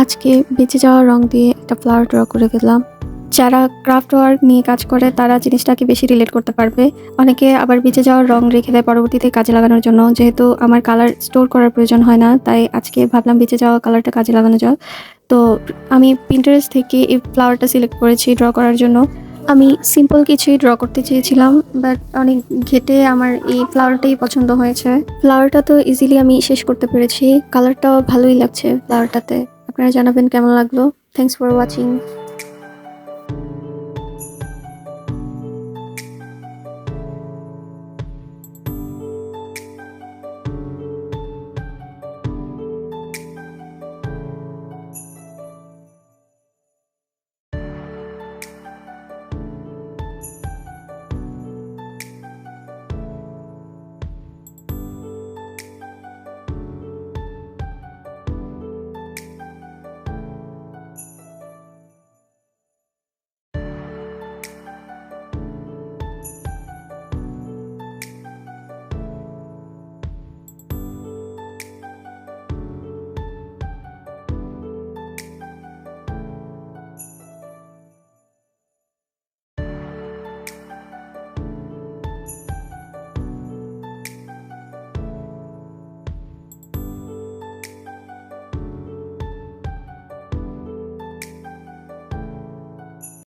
আজকে বেঁচে যাওয়া রং দিয়ে একটা ফ্লাওয়ার ড্র করে ফেললাম। যারা ক্রাফট ওয়ার্ক নিয়ে কাজ করে তারা জিনিসটাকে বেশি রিলেট করতে পারবে। অনেকে আবার বেঁচে যাওয়ার রং রেখে দেয় পরবর্তীতে কাজে লাগানোর জন্য। যেহেতু আমার কালার স্টোর করার প্রয়োজন হয় না, তাই আজকে ভাবলাম বেঁচে যাওয়া কালারটা কাজে লাগানো যাক। তো আমি Pinterest থেকে এই ফ্লাওয়ারটা সিলেক্ট করেছি ড্র করার জন্য। আমি সিম্পল কিছুই ড্র করতে চেয়েছিলাম, বাট অনেক ঘেঁটে আমার এই ফ্লাওয়ারটাই পছন্দ হয়েছে। ফ্লাওয়ারটা তো ইজিলি আমি শেষ করতে পেরেছি। কালারটাও ভালোই লাগছে ফ্লাওয়ারটাতে। আপনারা জানাবেন কেমন লাগলো। Thanks for watching.